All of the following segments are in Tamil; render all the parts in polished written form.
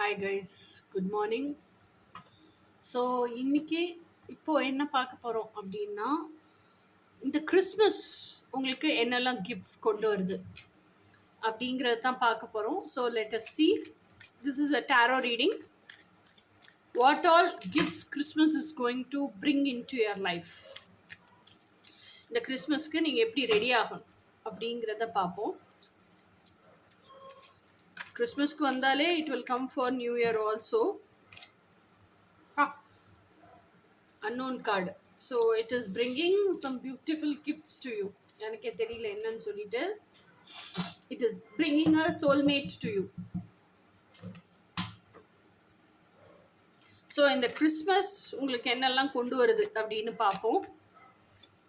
Hi guys, good morning. So இன்னைக்கு இப்போ என்ன பார்க்க போகிறோம் அப்படின்னா, இந்த கிறிஸ்மஸ் உங்களுக்கு என்னெல்லாம் கிஃப்ட்ஸ் கொண்டு வருது அப்படிங்கிறது தான் பார்க்க போகிறோம். So let us see. This is a tarot reading. What all gifts Christmas is going to bring into your life. இந்த கிறிஸ்மஸ்க்கு நீங்கள் எப்படி ரெடி ஆகணும் அப்படிங்கிறத பார்ப்போம். கிறிஸ்மஸ்க்கு வந்தாலே it will come for new year also. Unknown card. So it is bringing some beautiful gifts to you. எனக்கே தெரியல என்னன்னு சொல்லிட்டு. It is bringing a soulmate to you. So இந்த கிறிஸ்மஸ் உங்களுக்கு என்னெல்லாம் கொண்டு வருது அப்படின்னு பார்ப்போம்.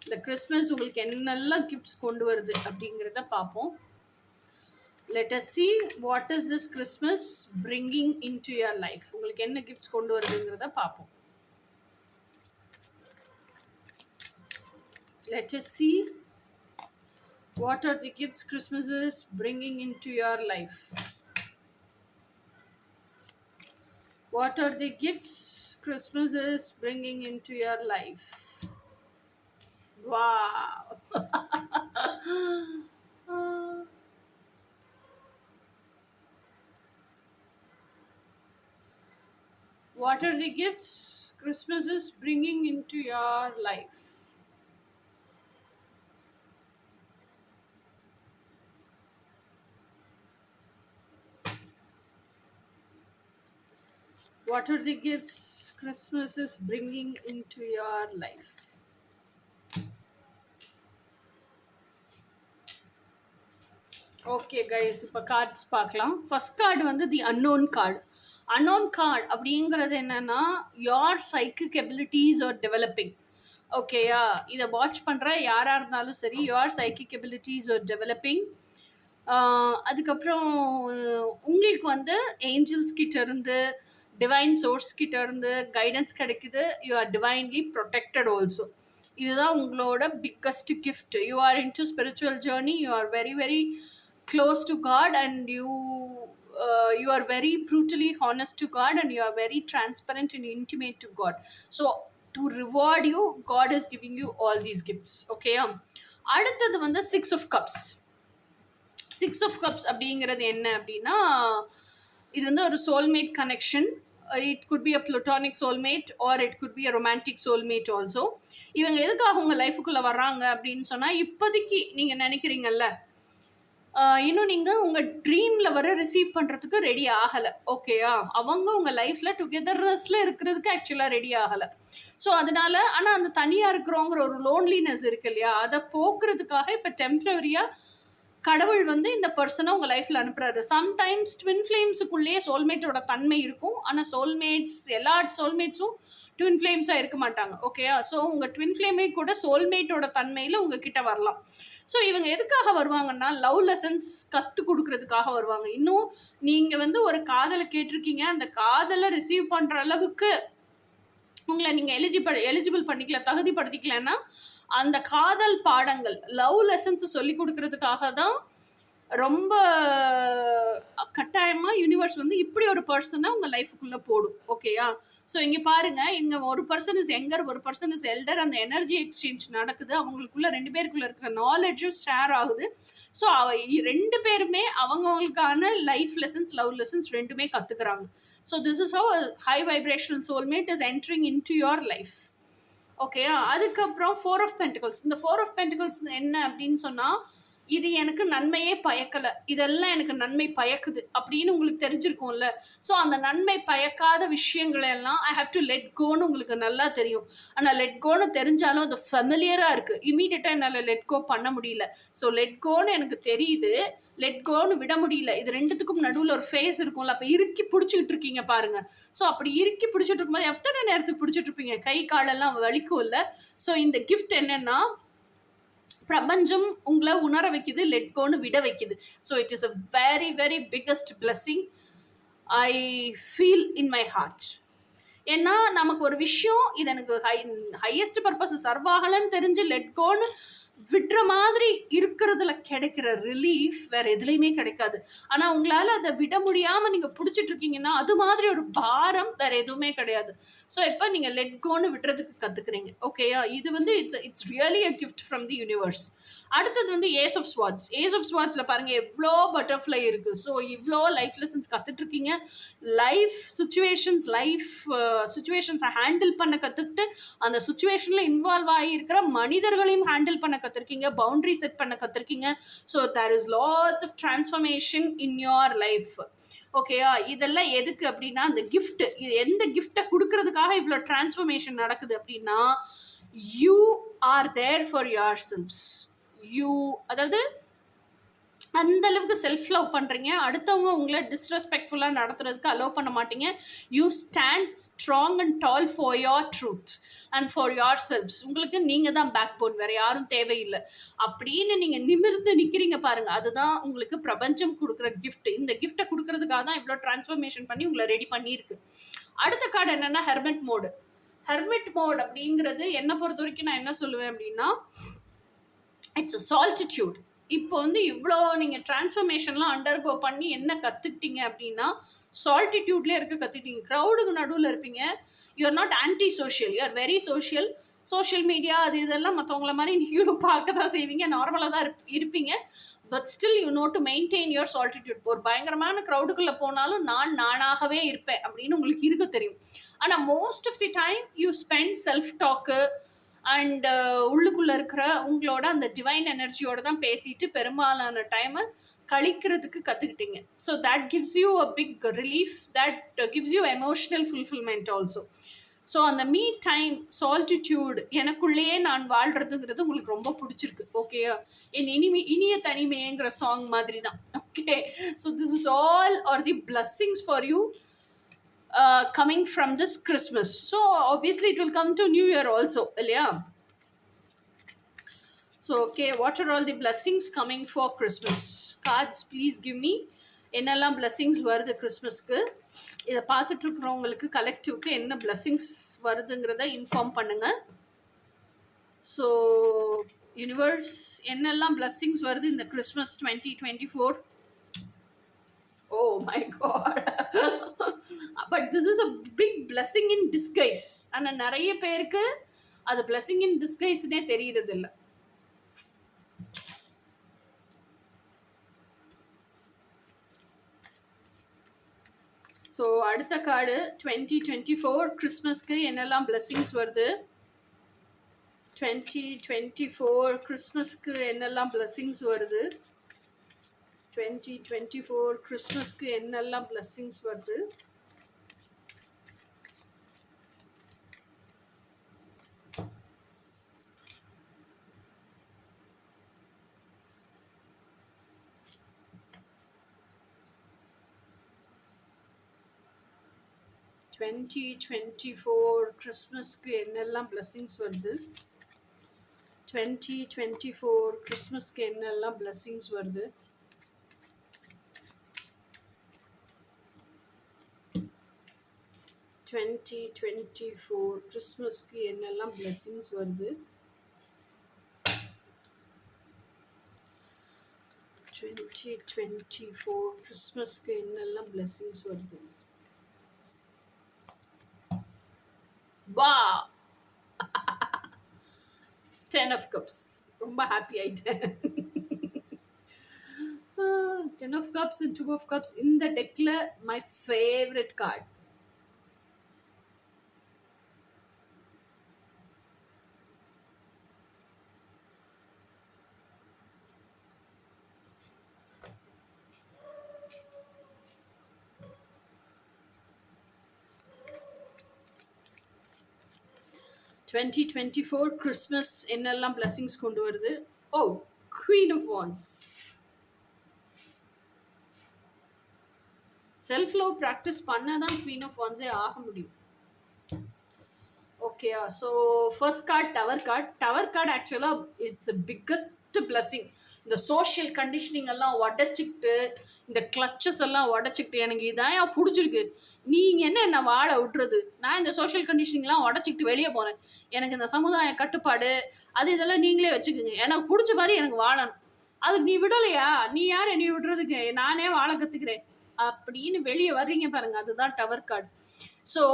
இந்த கிறிஸ்மஸ் உங்களுக்கு என்னெல்லாம் கிஃப்ட்ஸ் கொண்டு வருது அப்படிங்கிறத பார்ப்போம். Let us see what is this Christmas bringing into your life. உங்களுக்கு என்ன கிஃப்ட்ஸ் கொண்டு வருதுங்கிறத பார்ப்போம். Let us see what are the gifts Christmas is bringing into your life. What are the gifts Christmas is bringing into your life? Wow. What are the gifts Christmas is bringing into your life? What are the gifts Christmas is bringing into your life? Okay guys, இப்போ கார்ட்ஸ் பார்க்கலாம். ஃபர்ஸ்ட் கார்டு வந்து தி அன்னோன் கார்டு. அன்னோன் கார்டு அப்படிங்கிறது என்னன்னா, your psychic abilities R developing. ஓகேயா, இதை வாட்ச் பண்ணுற யாராக இருந்தாலும் சரி, your psychic abilities R developing. அதுக்கப்புறம் உங்களுக்கு வந்து ஏஞ்சல்ஸ் கிட்ட இருந்து, டிவைன் சோர்ஸ் கிட்ட இருந்து கைடன்ஸ் கிடைக்குது. You are divinely protected also. இதுதான் உங்களோட biggest gift. You are in to spiritual journey. You are very very close to God, and you are very brutally honest to God, and you are very transparent and intimate to God. So to reward you, God is giving you all these gifts. Okay, அடுத்தது வந்து 6 of cups. 6 of cups அப்படிங்கிறது என்ன அப்படின்னா, இது வந்து ஒரு soulmate connection. It could be a platonic soulmate or it could be a romantic soulmate also. இவங்க எதுக்காக உங்க லைஃபுக்குள்ள வர்றாங்க அப்படின்னு சொன்னா, இப்போதைக்கு நீங்க நினைக்கிறீங்கல்ல, இன்னும் நீங்கள் உங்கள் ட்ரீமில் வர ரிசீவ் பண்ணுறதுக்கு ரெடி ஆகலை. ஓகேயா, அவங்க உங்கள் லைஃப்பில் டுகெதர்னஸில் இருக்கிறதுக்கு ஆக்சுவலாக ரெடி ஆகலை. ஸோ அதனால, ஆனால் அந்த தனியாக இருக்கிறோங்கிற ஒரு லோன்லினஸ் இருக்கு இல்லையா, அதை போக்குறதுக்காக இப்போ டெம்ப்ரவரியாக கடவுள் வந்து இந்த பர்சனை உங்கள் லைஃப்பில் அனுப்புகிறாரு. சம்டைம்ஸ் ட்வின் ஃப்ளேம்ஸுக்குள்ளேயே சோல்மேட்டோட தன்மை இருக்கும். ஆனால் எல்லா சோல்மேட்ஸும் ட்வின் ஃப்ளேம்ஸாக இருக்க மாட்டாங்க. ஓகேயா, ஸோ உங்கள் ட்வின் ஃப்ளேமே கூட சோல்மேட்டோட தன்மையில் உங்ககிட்ட வரலாம். ஸோ இவங்க எதுக்காக வருவாங்கன்னா, லவ் லெசன்ஸ் கற்றுக் கொடுக்கறதுக்காக வருவாங்க. இன்னும் நீங்கள் வந்து ஒரு காதலை கேட்டிருக்கீங்க, அந்த காதலை ரிசீவ் பண்ணுற அளவுக்கு உங்களை நீங்கள் எலிஜிபிள் பண்ணிக்கல, தகுதிப்படுத்திக்கலன்னா, அந்த காதல் பாடங்கள், லவ் லெசன்ஸ் சொல்லி கொடுக்கறதுக்காக தான் ரொம்ப கட்டாயமாக யூனிவர்ஸ் வந்து இப்படி ஒரு பர்சனை உங்கள் லைஃபுக்குள்ளே போடும். ஓகேயா, ஸோ இங்கே பாருங்கள், இங்கே ஒரு பர்சன் இஸ் யங்கர், ஒரு பர்சன் இஸ் எல்டர். அந்த எனர்ஜி எக்ஸ்சேஞ்ச் நடக்குது. அவங்களுக்குள்ள 2 பேருக்குள்ள இருக்கிற நாலேஜும் ஷேர் ஆகுது. ஸோ 2 பேருமே அவங்களுக்கான லைஃப் லெசன்ஸ், லவ் லெசன்ஸ் ரெண்டுமே கற்றுக்குறாங்க. So this is how high vibrational soulmate is entering in to your life. ஓகேயா, அதுக்கப்புறம் 4 of Pentacles. இந்த 4 of Pentacles என்ன அப்படின்னு சொன்னால், இது எனக்கு நன்மையே பயக்கலை, இதெல்லாம் எனக்கு நன்மை பயக்குது அப்படின்னு உங்களுக்கு தெரிஞ்சிருக்கும்ல. ஸோ அந்த நன்மை பயக்காத விஷயங்களெல்லாம் ஐ ஹாவ் டு லெட் கோன்னு உங்களுக்கு நல்லா தெரியும். ஆனால் லெட் கோன்னு தெரிஞ்சாலும் அது ஃபெமிலியராக இருக்குது. இமீடியட்டாக என்னால் லெட் கோ பண்ண முடியல. ஸோ லெட் கோன்னு எனக்கு தெரியுது, லெட் கோன்னு விட முடியல. இது ரெண்டுத்துக்கும் நடுவில் ஒரு ஃபேஸ் இருக்கும்ல, அப்போ இறுக்கி பிடிச்சிக்கிட்டு இருக்கீங்க பாருங்க. ஸோ அப்படி இறுக்கி பிடிச்சிட்டு இருக்கும்போது எத்தனை நேரத்துக்கு பிடிச்சிட்டு இருப்பீங்க, கை காலெல்லாம் வலிக்கும் இல்லை. ஸோ இந்த கிஃப்ட் என்னன்னா, பிரபஞ்சம் உங்களை உணர வைக்குது, லெட் கோன்னு விட வைக்குது. So it is a very very biggest blessing I feel in my heart. ஏன்னா நமக்கு ஒரு விஷயம், இது எனக்கு ஹையஸ்ட் பர்பஸ் சர்வ் ஆகலன்னு தெரிஞ்சு லெட் கோன்னு விடுற மாதிரி இருக்கிறதுல கிடைக்கிற ரிலீஃப் வேற எதுலையுமே கிடைக்காது. ஆனா உங்களால அதை விட முடியாம நீங்க புடிச்சிட்டு இருக்கீங்கன்னா அது மாதிரி ஒரு பாரம் வேற எதுவுமே கிடையாது. ஸோ இப்ப நீங்க லெட் கோன்னு விடுறதுக்கு கத்துக்கிறீங்க. ஓகேயா? இது வந்து it's really a gift from the universe. அடுத்தது வந்து ace of swords. Ace of ஸ்வாட்ஸ்ல பாருங்க எவ்வளோ பட்டர்ஃப்ளை இருக்கு. ஸோ இவ்வளோ லைஃப் லெசன்ஸ் கத்துட்டு இருக்கீங்க. லைஃப் சுச்சுவேஷன்ஸை ஹேண்டில் பண்ண கத்துக்கிட்டு அந்த சுச்சுவேஷன்ல இன்வால்வ் ஆகி இருக்கிற மனிதர்களையும் ஹேண்டில் பண்ண கத்துருக்கீங்க. பவுண்டரி செட் பண்ண கத்துருக்கீங்க. So there is lots of transformation in your life. ஓகேயா? இதெல்லாம் எதுக்கு அப்படின்னா அந்த கிஃப்ட், இது எந்த கிஃப்டை கொடுக்கறதுக்காக இவ்வளோ டிரான்ஸ்ஃபர்மேஷன் நடக்குது அப்படின்னா you are there for your selves. அதாவது அந்த அளவுக்கு செல்ஃப் லவ் பண்றீங்க. அடுத்தவங்க உங்களை டிஸ்ரெஸ்பெக்ட்ஃபுல்லா நடத்துறதுக்கு அலோவ் பண்ண மாட்டீங்க. You stand strong and tall for your truth and for your selves. உங்களுக்கு நீங்க தான் பேக் போன், வேற யாரும் தேவையில்லை அப்படின்னு நீங்க நிமிர்ந்து நிக்கிறீங்க பாருங்க. அதுதான் உங்களுக்கு பிரபஞ்சம் கொடுக்குற கிஃப்ட். இந்த கிஃப்டை கொடுக்கறதுக்காக தான் இவ்வளோ டிரான்ஸ்ஃபர்மேஷன் பண்ணி உங்களை ரெடி பண்ணியிருக்கு. அடுத்த கார்டு என்னன்னா ஹெர்மெட் மோடு. ஹெர்மெட் மோட் அப்படிங்கிறது என்னை பொறுத்த வரைக்கும் நான் என்ன சொல்லுவேன் அப்படின்னா இட்ஸ் அ சால்டிடியூட். இப்போ வந்து இவ்வளோ நீங்கள் டிரான்ஸ்ஃபர்மேஷன்லாம் அண்டர்கோ பண்ணி என்ன கற்றுக்கிட்டீங்க அப்படின்னா சால்டிடியூட்லேயே இருக்க கற்றுக்கிட்டீங்க. க்ரௌடுக்கு நடுவில் இருப்பீங்க. You are not anti social, you are very social. Social media அது இதெல்லாம் மற்றவங்கள மாதிரி நீங்களும் பார்க்க தான் செய்வீங்க, நார்மலாக தான் இருப்பீங்க. But still you know to maintain your solitude. ஒரு பயங்கரமான க்ரௌடுக்குள்ளே போனாலும் நான் நானாகவே இருப்பேன் அப்படின்னு உங்களுக்கு இருக்க தெரியும். ஆனால் most of the time you spend self talk and உள்ளுக்குள்ளே இருக்கிற உங்களோட அந்த டிவைன் எனர்ஜியோட தான் பேசிட்டு பெரும்பாலான டைமை கழிக்கிறதுக்கு கற்றுக்கிட்டீங்க. So that gives you a big relief, that gives you emotional fulfilment also. So அந்த மீ டைம் சால்டிடியூட் எனக்குள்ளேயே நான் வாழ்கிறதுங்கிறது உங்களுக்கு ரொம்ப பிடிச்சிருக்கு. ஓகேயா? என் இனிய தனிமைங்கிற சாங் மாதிரி தான். Okay, so this is all are the blessings for you coming from this Christmas. So obviously it will come to New Year also, yeah. So okay, what are all the blessings coming for Christmas? Cards, please give me என்னெல்லாம் blessings வருது கிறிஸ்மஸ்க்கு. இதை பார்த்துட்டு இருக்கிறவங்களுக்கு கலெக்டிவ்க்கு என்ன blessings வருதுங்கிறத இன்ஃபார்ம் பண்ணுங்க. ஸோ யூனிவர்ஸ் என்னெல்லாம் blessings வருது இந்த Christmas 2024? Oh my God. But this is a big blessing in disguise. ஆனா நிறைய பேருக்கு அது blessing in disguiseனே தெரியறது இல்லை. ஸோ அடுத்த கார்டு 2024 கிறிஸ்மஸ்க்கு என்னெல்லாம் blessings வருது. 2024 கிறிஸ்மஸ்க்கு என்னெல்லாம் blessings வருது. 2024 கிறிஸ்மஸ்க்கு என்னெல்லாம் blessings வருது. 2024 கிறிஸ்மஸ்க்கு என்னெல்லாம் blessings வருது. 2024 கிறிஸ்மஸ்க்கு என்னெல்லாம் blessings வருது. 2024 கிறிஸ்மஸ்க்கு என்னெல்லாம் blessings வருது. 2024 கிறிஸ்மஸ்க்கு என்னெல்லாம் blessings வருது. வா 10 of cups. ரொம்ப ஹாப்பி ஆயிட்டேன். 10 of cups and 2 of cups இந்த டெக்ல my favorite card. $2024 கிறிஸ்மஸ் என்னெல்லாம் blessings கொண்டு வருது. ஓ, Queen of Wands. Self love practice பண்ணாதான் Queen of Wands ஆக முடியும். ஓகேயா? So first card tower card. Tower card ஆக்சுவலாக இட்ஸ் பிக்கஸ்ட் ஃபர்ஸ்ட் பிளஸிங். இந்த சோஷியல் கண்டிஷனிங் எல்லாம் உடச்சிக்கிட்டு, இந்த கிளச்சஸ் எல்லாம் உடச்சிக்கிட்டு, எனக்கு இதான் பிடிச்சிருக்கு, நீங்க என்ன வாழ விட்டுறது, நான் இந்த சோஷியல் கண்டிஷனிங்லாம் உடச்சிக்கிட்டு வெளியே போறேன், எனக்கு இந்த சமுதாய கட்டுப்பாடு அது இதெல்லாம் நீங்களே வச்சுக்கோங்க, எனக்கு பிடிச்ச மாதிரி எனக்கு வாழணும், அதுக்கு நீ விடலையா, நீ யார் என்னை விடுறதுக்கு, நானே வாழ கத்துக்கிறேன் அப்படின்னு வெளியே வர்றீங்க பாருங்க, அதுதான் டவர் கார்டு. ஸோ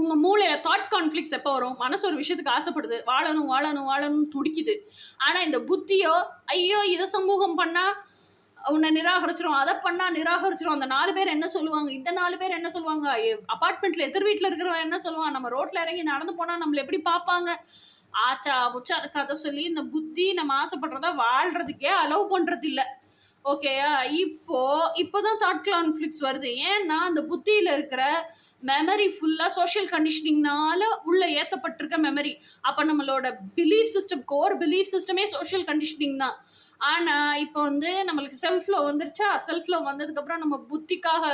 உங்கள் மூளையில் தாட் கான்ஃப்ளிக்ஸ் எப்போ வரும், மனசு ஒரு விஷயத்துக்கு ஆசைப்படுது, வாழணும் வாழணும் வாழணும்னு துடிக்குது, ஆனால் இந்த புத்தியோ ஐயோ இதை சமூகம் பண்ணால் உன்னை நிராகரிச்சிரும், அதை பண்ணால் நிராகரிச்சிரும், அந்த 4 பேர் என்ன சொல்லுவாங்க, இந்த 4 பேர் என்ன சொல்லுவாங்க, அப்பார்ட்மெண்ட்டில் எதிர் வீட்டில் இருக்கிறவன் என்ன சொல்லுவான், நம்ம ரோட்டில் இறங்கி நடந்து போனால் நம்மளை எப்படி பார்ப்பாங்க, ஆச்சா புச்சா கதை சொல்லி இந்த புத்தி நம்ம ஆசைப்படுறத வாழ்கிறதுக்கே அலோவ் பண்ணுறது இல்லை. ஓகேயா, இப்போதான் தாட் கான்ஃப்ளிக்ஸ் வருது. ஏன்னா அந்த புத்தியில் இருக்கிற மெமரி ஃபுல்லாக சோஷியல் கண்டிஷனிங்னால உள்ள ஏற்றப்பட்டிருக்க மெமரி. அப்போ நம்மளோட பிலீஃப் சிஸ்டம், கோர் பிலீஃப் சிஸ்டமே சோஷியல் கண்டிஷனிங் தான். ஆனால் இப்போ வந்து நம்மளுக்கு செல்ஃப் லவ் வந்துருச்சா, செல்ஃப் லவ் வந்ததுக்கப்புறம் நம்ம புத்திக்காக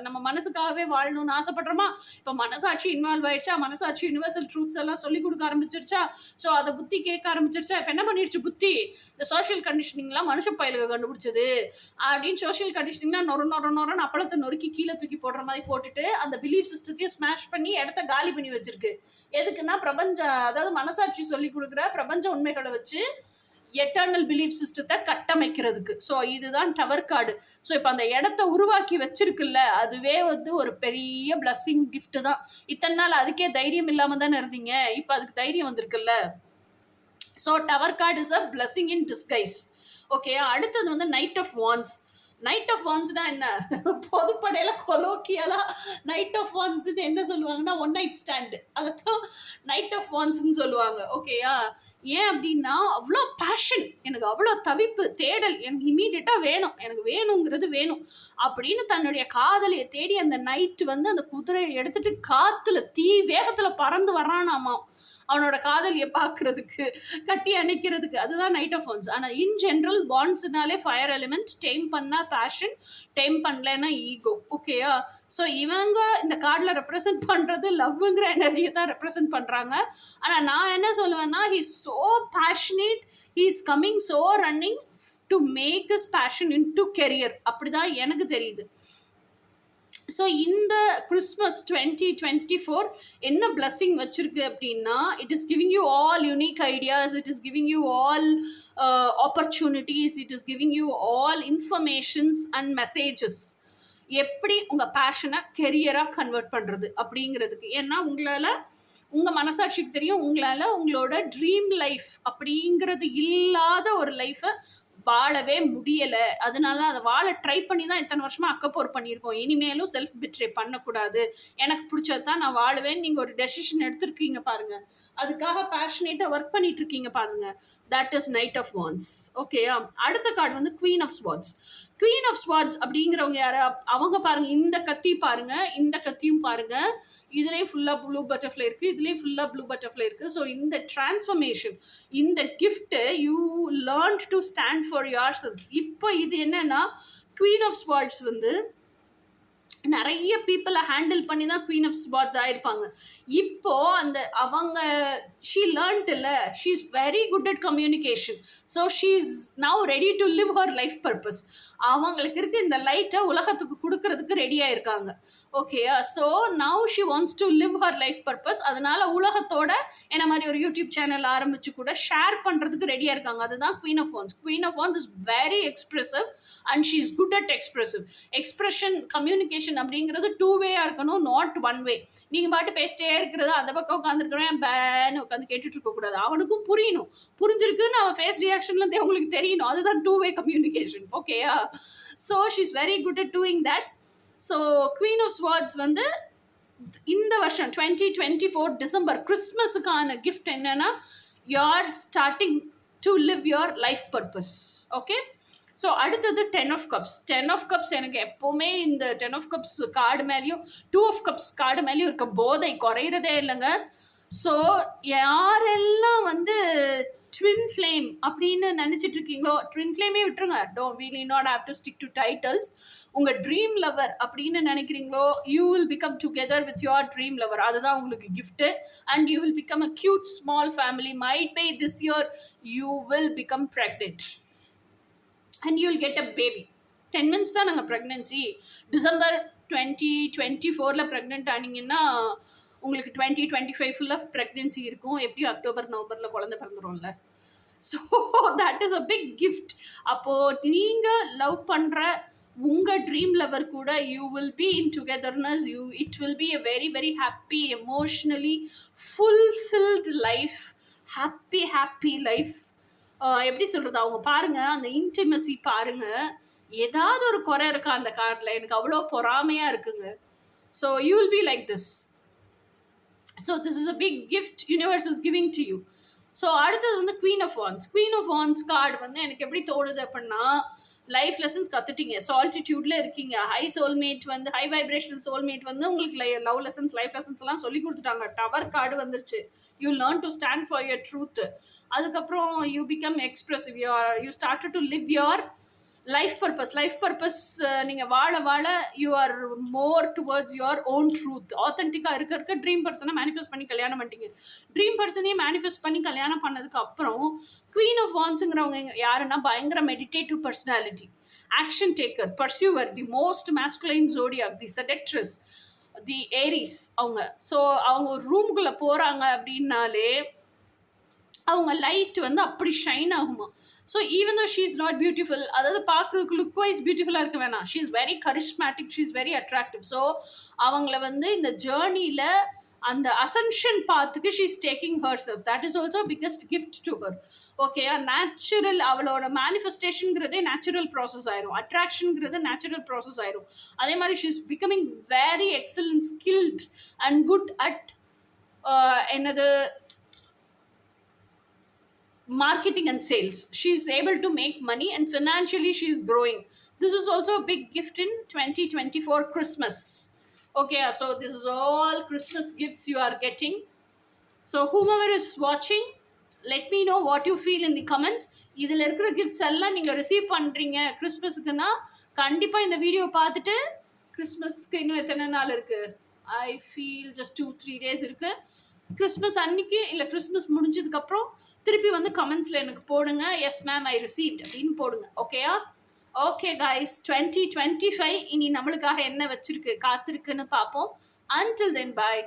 நம்ம மனசுக்காகவே வாழணும்னு ஆசைப்படுறோமா, இப்போ மனசாட்சி இன்வால்வ் ஆயிடுச்சா, மனசாட்சி யுனிவர்சல் ட்ரூத்ஸ் எல்லாம் சொல்லிக் கொடுக்க ஆரம்பிச்சிருச்சா, ஸோ அதை புத்தி கேட்க ஆரம்பிச்சிருச்சா, இப்போ என்ன பண்ணிடுச்சு புத்தி, இந்த சோஷியல் கண்டிஷனிங்லாம் மனுஷ பயலுக கண்டுபிடிச்சது அப்படின்னு சோஷியல் கண்டிஷனிங்னா நொரன்னு அப்பளத்தை நொறுக்கி கீழே தூக்கி போடுற மாதிரி போட்டுட்டு அந்த பிலீஃப் சிஸ்டத்தையும் ஸ்மாஷ் பண்ணி இடத்த காலி பண்ணி வச்சிருக்கு. எதுக்குன்னா அதாவது மனசாட்சி சொல்லி கொடுக்குற பிரபஞ்ச உண்மைகளை வச்சு எட்டர்னல் பிலீஃப் சிஸ்டத்தை கட்டமைக்கிறதுக்கு. ஸோ இதுதான் டவர் கார்டு. ஸோ இப்போ அந்த இடத்த உருவாக்கி வச்சிருக்குல்ல, அதுவே வந்து ஒரு பெரிய பிளஸ்ஸிங் கிஃப்ட் தான். இத்தனை நாள் அதுக்கே தைரியம் இல்லாமல் தானே இருந்தீங்க, இப்போ அதுக்கு தைரியம் வந்திருக்குல்ல. So tower card is a blessing in disguise. Okay, அடுத்தது வந்து night of wands. Night of வான்ஸ்னா என்ன, பொதுப்படையில கொலோக்கியலா நைட் ஆஃப் வான்ஸ்ன்னு என்ன சொல்லுவாங்கன்னா ஒன் நைட் ஸ்டாண்டு, அதைத்தான் நைட் ஆஃப் வான்ஸ்ன்னு சொல்லுவாங்க. ஓகேயா, ஏன் அப்படின்னா அவ்வளோ பேஷன், எனக்கு அவ்வளோ தவிப்பு தேடல், எனக்கு இமீடியட்டாக வேணும், எனக்கு வேணுங்கிறது வேணும் அப்படின்னு தன்னுடைய காதலியை தேடி அந்த நைட்டு வந்து அந்த குதிரையை எடுத்துட்டு காத்துல தீ வேகத்தில் பறந்து வரானாமா அவனோட காதலியை பார்க்கறதுக்கு, கட்டி அணைக்கிறதுக்கு. அதுதான் நைட் ஆஃப் வான்ஸ். ஆனால் இன் ஜென்ரல் வான்ஸ்னாலே ஃபயர் எலிமெண்ட், டெய்ம் பண்ணால் பேஷன், டெய்ம் பண்ணலன்னா ஈகோ. ஓகேயா, ஸோ இவங்க இந்த கார்டில் ரெப்ரசன்ட் பண்ணுறது லவ்ங்கிற எனர்ஜியை தான் ரெப்ரசன்ட் பண்ணுறாங்க. ஆனால் நான் என்ன சொல்லுவேன்னா, he is so passionate, he is coming so running to make his passion in to career, அப்படிதான் எனக்கு தெரியுது. ஸோ இந்த கிறிஸ்மஸ் 2024 என்ன பிளஸ்ஸிங் வச்சிருக்கு அப்படின்னா, it is giving you all unique ideas, it is giving you all opportunities, it is giving you all informations and messages. எப்படி உங்கள் பேஷனை கெரியராக கன்வெர்ட் பண்ணுறது அப்படிங்கிறதுக்கு. ஏன்னா உங்கள் மனசாட்சிக்கு தெரியும், உங்களால் உங்களோட ட்ரீம் லைஃப் அப்படிங்கிறது இல்லாத ஒரு லைஃப்பை வாழவே முடியலை. அதனால அதை வாழ ட்ரை பண்ணி தான் இத்தனை வருஷமாக அக்கப்போர் பண்ணியிருக்கோம். இனிமேலும் செல்ஃப் பிட்ரே பண்ணக்கூடாது, எனக்கு பிடிச்சது தான் நான் வாழுவேன். நீங்கள் ஒரு டெசிஷன் எடுத்துருக்கீங்க பாருங்கள், அதுக்காக பேஷனேட்டாக ஒர்க் பண்ணிட்டு இருக்கீங்க பாருங்க, that is knight of wands. ஓகேயா, அடுத்த கார்டு வந்து queen of swords. Queen of swords அப்படிங்கிறவங்க யாரு, அவங்க பாருங்க, இந்த கத்தி பாருங்க, இந்த கத்தியும் பாருங்க, இதுலேயும் ஃபுல்லாக ப்ளூ பட்டர்ஃப்ளை இருக்குது, இதுலேயும் ஃபுல்லாக ப்ளூ பட்டர்ஃப்ளை இருக்குது. ஸோ இந்த டிரான்ஸ்ஃபர்மேஷன், இந்த gift you learn to stand for your selves. இப்போ இது என்னன்னா, குவீன் ஆஃப் ஸ்வார்ட்ஸ் வந்து நிறைய பீப்புளை ஹேண்டில் பண்ணி தான் குவீன் ஆஃப் ஸ்வார்ட்ஸ் ஆயிருப்பாங்க. இப்போ அந்த அவங்க ஷீ லேர்ன்ட் இல்லை, she is very good at communication. So she is now ready to live her life purpose. அவங்களுக்கு இருக்க இந்த லைட்டை உலகத்துக்கு கொடுக்கறதுக்கு ரெடியாக இருக்காங்க. ஓகேயா, so now she wants to live her life purpose. அதனால உலகத்தோட என்ன மாதிரி ஒரு யூடியூப் சேனல் ஆரம்பிச்சு கூட ஷேர் பண்ணுறதுக்கு ரெடியாக இருக்காங்க. அதுதான் queen of wands. Queen of wands is very expressive and she is good at expressive. Expression, communication அப்படிங்கிறது 2 வேயா இருக்கணும், நாட் 1 வே. நீங்க பாட்டு பேசிட்டே இருக்கிறது, அந்த பக்கம் உட்காந்துருக்கிறேன் பேன்னு உட்காந்து கேட்டுட்டு இருக்க கூடாது. அவனுக்கும் புரியணும், புரிஞ்சிருக்குன்னு அவன் ஃபேஸ் ரியாக்ஷன்ல இருந்து உங்களுக்கு தெரியணும். அதுதான் 2 வே கம்யூனிகேஷன். ஓகேயா, so she is very good at doing that. So queen of swords வந்து இந்த வருஷம் 2024 டிசம்பர் கிறிஸ்மஸுக்கான கிஃப்ட் என்னன்னா, you are starting to live your life purpose. Okay, so அடுத்தது 10 ஆஃப் கப்ஸ். 10 ஆஃப் கப்ஸ் எனக்கு எப்போவுமே இந்த 10 ஆஃப் கப்ஸ் கார்டு மேலேயும் 2 ஆஃப் கப்ஸ் கார்டு மேலேயும் இருக்க போதை குறையிறதே இல்லைங்க. ஸோ யாரெல்லாம் வந்து ட்வின் ஃப்ளேம் அப்படின்னு நினச்சிட்டு இருக்கீங்களோ, ட்வின் ஃப்ளேமே விட்டுருங்க. we need not have to stick to titles. உங்கள் ட்ரீம் லவர் அப்படின்னு நினைக்கிறீங்களோ, you will become together with your dream lover. அதுதான் உங்களுக்கு gift. And you will become a cute small family. Might be this year you will become pregnant. And you will get a baby. 10 months தான் நாங்கள் ப்ரெக்னென்சி. டிசம்பர் 2024 ப்ரெக்னென்ட் ஆனீங்கன்னா உங்களுக்கு 2025 ஃபுல்லாக ப்ரெக்னென்சி இருக்கும். எப்படியும் அக்டோபர் நவம்பரில் குழந்தை பிறந்துரும்ல. So that is a big gift. அப்போது நீங்கள் லவ் பண்ணுற உங்கள் ட்ரீம் லவர் கூட you will be in togetherness. It will be a very very happy, emotionally fulfilled life. happy life. எப்படி சொல்கிறது, அவங்க பாருங்கள் அந்த இன்டிமசி பாருங்கள். ஏதாவது ஒரு குறை இருக்கா அந்த கார்டில்? எனக்கு அவ்வளோ பொறாமையாக இருக்குங்க. So you will be like this. So this is a big gift universe is giving to you. So அடுத்தது வந்து queen of wands. Queen of wands card வந்து எனக்கு எப்படி தோணுது அப்படின்னா, லைஃப் லெசன்ஸ் கற்றுட்டீங்க, சால்டிடியூடில் இருக்கீங்க, ஹை சோல்மேட் வந்து ஹை வைப்ரேஷனல் சோல்மேட் வந்து உங்களுக்கு லவ் லெசன்ஸ் லைஃப் லெசன்ஸ் எல்லாம் சொல்லி கொடுத்துட்டாங்க. டவர் கார்டு வந்துருச்சு. You learn to stand for your truth. அதுக்கப்புறம் you become expressive. You started to live your life purpose. நீங்கள் வாழ you are more towards your own truth. ஆத்தென்டிக்காக இருக்க ட்ரீம் பர்சனை மேனிஃபெஸ்ட் பண்ணி கல்யாணம் பண்ணிட்டீங்க. ட்ரீம் பர்சனையே மேனிஃபெஸ்ட் பண்ணி கல்யாணம் பண்ணதுக்கு அப்புறம் குவீன் ஆஃப் வான்ஸுங்கிறவங்க யாருன்னா பயங்கர meditative personality, action taker, pursuer, the most masculine zodiac, the seductress, the Aries. So அவங்க ஒரு ரூமுக்குள்ளே போகிறாங்க அப்படின்னாலே அவங்க லைட் வந்து அப்படி ஷைன் ஆகுமா. So even though she is not beautiful, அதாவது பார்க்குறதுக்கு லுக் வைஸ் பியூட்டிஃபுல்லாக இருக்க வேணாம், she is very charismatic, she is very attractive. So அவங்கள வந்து இந்த ஜேர்னியில் அந்த அசம்ஷன் பார்த்துக்கு she is taking herself. That is also biggest gift to her. Okay, natural அவளோட மேனிஃபெஸ்டேஷனுங்கிறதே நேச்சுரல் ப்ராசஸ் ஆயிரும், அட்ராக்ஷனுங்கிறது நேச்சுரல் ப்ராசஸ் ஆயிரும். அதே மாதிரி she is becoming very excellent, skilled and good at என்னது marketing and sales. She is able to make money and financially she is growing. This is also a big gift in 2024 Christmas. Okay, so this is all Christmas gifts you are getting. So whomever is watching, let me know what you feel in the comments. இதில் இருக்கிற கிஃப்ட்ஸ் எல்லாம் நீங்கள் ரிசீவ் பண்ணுறீங்க கிறிஸ்மஸுக்குன்னா கண்டிப்பாக இந்த வீடியோ பார்த்துட்டு, கிறிஸ்மஸ்க்கு இன்னும் எத்தனை நாள் இருக்குது? ஐ ஃபீல் ஜஸ்ட் 2-3 days இருக்குது. கிறிஸ்மஸ் அன்னைக்கு இல்லை கிறிஸ்மஸ் முடிஞ்சதுக்கப்புறம் திருப்பி வந்து கமெண்ட்ஸில் எனக்கு போடுங்க, எஸ் மேம் ஐ ரிசீவ்ட் அப்படின்னு போடுங்க. ஓகேயா? ஓகே கைஸ், 2025 இனி நம்மளுக்காக என்ன வச்சிருக்கு காத்திருக்குன்னு பார்ப்போம். Until then, bye.